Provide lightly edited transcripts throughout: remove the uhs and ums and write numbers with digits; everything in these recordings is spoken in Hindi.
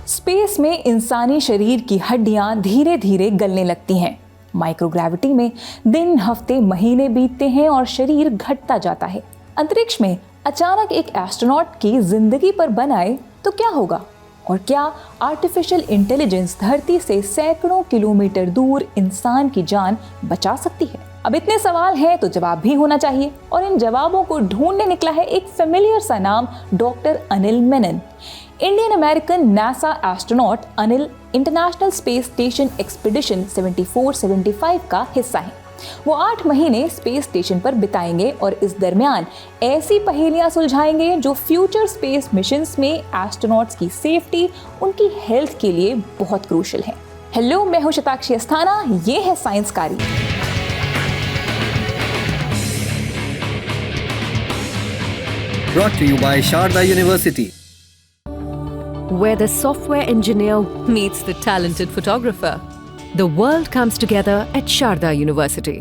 स्पेस में इंसानी शरीर की हड्डियां धीरे धीरे गलने लगती हैं। माइक्रोग्रेविटी में दिन, हफ्ते, महीने बीतते हैं और शरीर घटता जाता है। अंतरिक्ष में अचानक एक एस्ट्रोनॉट की जिंदगी पर बन आए तो क्या होगा? और क्या आर्टिफिशियल इंटेलिजेंस धरती से सैकड़ों किलोमीटर दूर इंसान की जान बचा सकती है? अब इतने सवाल हैं तो जवाब भी होना चाहिए, और इन जवाबों को ढूंढने निकला है एक फेमिलियर सा नाम, doctor Anil Menon. Indian American NASA astronaut Anil international space station expedition 74-75 का हिस्सा है। वो 8 महीने स्पेस स्टेशन पर बिताएंगे और इस दरमियान ऐसी पहेलियां सुलझाएंगे जो फ्यूचर स्पेस मिशंस में एस्ट्रोनॉट्स की सेफ्टी, उनकी हेल्थ के लिए बहुत क्रूशियल है। हेलो, मैं हूं शताक्षी अस्थाना, ये है साइंसकारी। Brought to you by Sharda University, where the software engineer meets the talented photographer. The world comes together at Sharda University.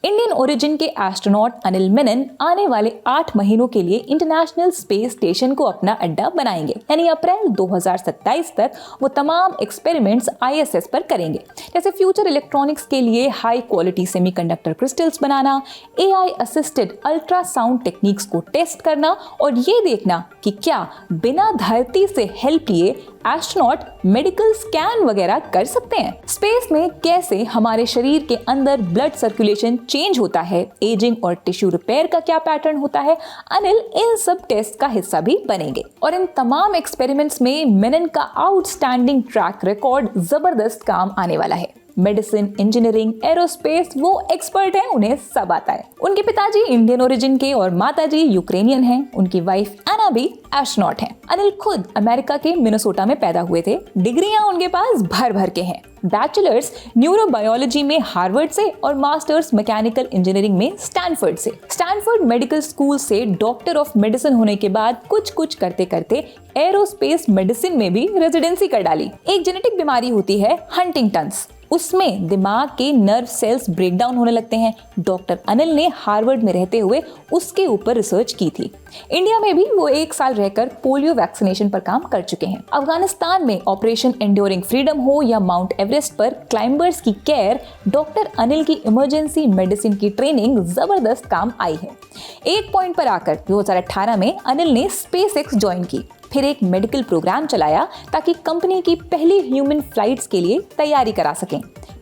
Indian origin के एस्ट्रोनॉट अनिल मेनन आने वाले 8 महीनों के लिए इंटरनेशनल स्पेस स्टेशन को अपना अड्डा बनाएंगे, यानी अप्रैल 2027 तक वो तमाम एक्सपेरिमेंट्स ISS पर करेंगे, जैसे फ्यूचर इलेक्ट्रॉनिक्स के लिए हाई क्वालिटी सेमीकंडक्टर क्रिस्टल्स बनाना, AI असिस्टेड अल्ट्रासाउंड टेक्निक्स को टेस्ट करना और ये देखना कि क्या बिना धरती से हेल्प लिए एस्ट्रोनॉट मेडिकल स्कैन वगैरह कर सकते हैं। स्पेस में कैसे हमारे शरीर के अंदर ब्लड सर्कुलेशन चेंज होता है, एजिंग और टिश्यू रिपेयर का क्या पैटर्न होता है, अनिल इन सब टेस्ट का हिस्सा भी बनेंगे। और इन तमाम एक्सपेरिमेंट्स में मेनन का आउटस्टैंडिंग ट्रैक रिकॉर्ड जबरदस्त काम आने वाला है। मेडिसिन, इंजीनियरिंग, एरोस्पेस, वो एक्सपर्ट हैं, उन्हें सब आता है। उनके पिताजी इंडियन ओरिजिन के और माताजी यूक्रेनियन हैं। उनकी वाइफ एना भी एस्ट्रोनॉट हैं। अनिल खुद अमेरिका के मिनेसोटा में पैदा हुए थे। डिग्रियां उनके पास भर भर के हैं। बैचलर्स न्यूरोबायोलॉजी में हार्वर्ड से और मास्टर्स मैकेनिकल इंजीनियरिंग में स्टैनफोर्ड से। स्टैनफोर्ड मेडिकल स्कूल से डॉक्टर ऑफ मेडिसिन होने के बाद कुछ करते करते एरोस्पेस मेडिसिन में भी रेजिडेंसी कर डाली। एक जेनेटिक बीमारी होती है हंटिंगटन्स, उसमें दिमाग के नर्व सेल्स ब्रेकडाउन होने लगते हैं। डॉक्टर अनिल ने हार्वर्ड में रहते हुए उसके ऊपर रिसर्च की थी। इंडिया में भी वो 1 साल रहकर पोलियो वैक्सीनेशन पर काम कर चुके हैं। अफगानिस्तान में ऑपरेशन एंड्योरिंग फ्रीडम हो या माउंट एवरेस्ट पर क्लाइंबर्स की केयर, डॉक्टर अनिल की इमरजेंसी मेडिसिन की ट्रेनिंग जबरदस्त काम आई है। एक पॉइंट पर आकर 2018 में अनिल ने SpaceX ज्वाइन की, फिर एक मेडिकल प्रोग्राम चलाया ताकि कंपनी की पहली ह्यूमन फ्लाइट्स के लिए तैयारी करा सकें।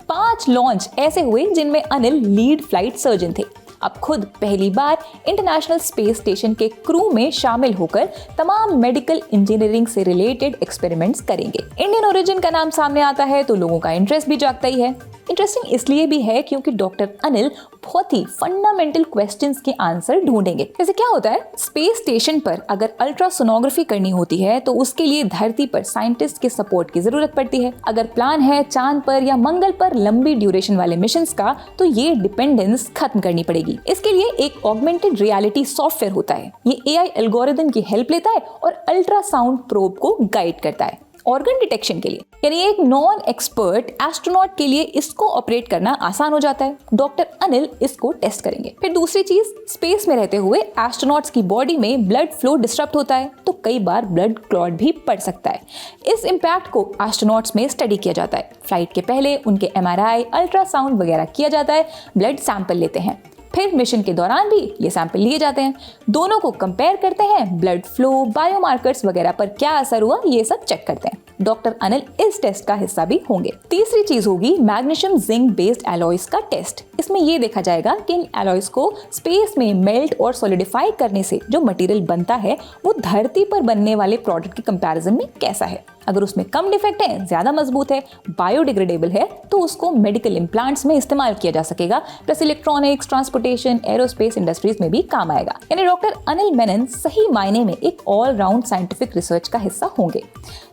5 लॉन्च ऐसे हुए जिनमें अनिल लीड फ्लाइट सर्जन थे। अब खुद पहली बार इंटरनेशनल स्पेस स्टेशन के क्रू में शामिल होकर तमाम मेडिकल इंजीनियरिंग से रिलेटेड एक्सपेरिमेंट्स करेंगे। इंडियन ओरिजिन का नाम सामने आता है तो लोगों का इंटरेस्ट भी जागता ही है। इंटरेस्टिंग इसलिए भी है क्योंकि डॉक्टर अनिल बहुत ही फंडामेंटल क्वेश्चंस के आंसर ढूंढेंगे। जैसे क्या होता है, स्पेस स्टेशन पर अगर अल्ट्रासोनोग्राफी करनी होती है तो उसके लिए धरती पर साइंटिस्ट के सपोर्ट की जरूरत पड़ती है। अगर प्लान है चांद पर या मंगल पर लंबी ड्यूरेशन वाले मिशंस का, तो ये डिपेंडेंस खत्म करनी पड़ेगी। इसके लिए एक ऑगमेंटेड रियलिटी सॉफ्टवेयर होता है। ये AI एल्गोरिथम की हेल्प लेता है और अल्ट्रासाउंड प्रोब को गाइड करता है ऑर्गन डिटेक्शन के लिए। यानी एक नॉन एक्सपर्ट एस्ट्रोनॉट के लिए इसको ऑपरेट करना आसान हो जाता है। डॉक्टर अनिल इसको टेस्ट करेंगे। फिर दूसरी चीज, स्पेस में रहते हुए एस्ट्रोनॉट्स की बॉडी में ब्लड फ्लो डिस्टर्ब होता है तो कई बार ब्लड क्लॉट भी पड़ सकता है। इस इम्पैक्ट को एस्ट्रोनॉट्स में स्टडी किया जाता है। फ्लाइट के पहले उनके MRI, अल्ट्रासाउंड वगैरह किया जाता है। ब्लड सैंपल लेते हैं, फिर मिशन के दौरान भी ये सैंपल लिए जाते हैं। दोनों को कंपेयर करते हैं, ब्लड फ्लो, बायोमार्कर्स वगैरह पर क्या असर हुआ ये सब चेक करते हैं। डॉक्टर अनिल इस टेस्ट का हिस्सा भी होंगे। तीसरी चीज होगी मैग्नीशियम जिंक बेस्ड एलॉयज का टेस्ट। इसमें ये देखा जाएगा कि इन एलॉयज को स्पेस में मेल्ट और सॉलिडिफाई करने से जो मटेरियल बनता है वो धरती पर बनने वाले प्रोडक्ट के कंपैरिजन में कैसा है। अगर उसमें कम डिफेक्ट है, ज्यादा मजबूत है, बायोडिग्रेडेबल है, तो उसको मेडिकल इम्प्लांट्स में इस्तेमाल किया जा सकेगा। Plus electronics, transportation, aerospace industries में भी काम आएगा। यानी डॉक्टर अनिल मेनन सही मायने में एक ऑलराउंड साइंटिफिक रिसर्च का हिस्सा होंगे।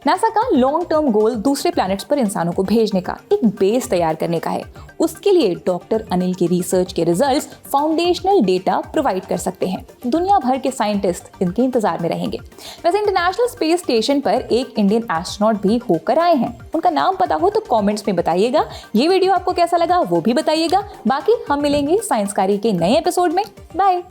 नासा का लॉन्ग टर्म गोल दूसरे प्लैनेट्स पर इंसानों को भेजने का, एक बेस तैयार करने का है। उसके लिए डॉक्टर अनिल के रिसर्च के रिजल्ट्स फाउंडेशनल डेटा प्रोवाइड कर सकते हैं। दुनिया भर के साइंटिस्ट इनके इंतजार में रहेंगे। वैसे इंटरनेशनल स्पेस स्टेशन पर एक इंडियन एस्ट्रोनॉट भी होकर आए हैं। उनका नाम पता हो तो कमेंट्स में बताइएगा। ये वीडियो आपको कैसा लगा वो भी बताइएगा। बाकी हम मिलेंगे साइंसकारी के नए एपिसोड में। बाय।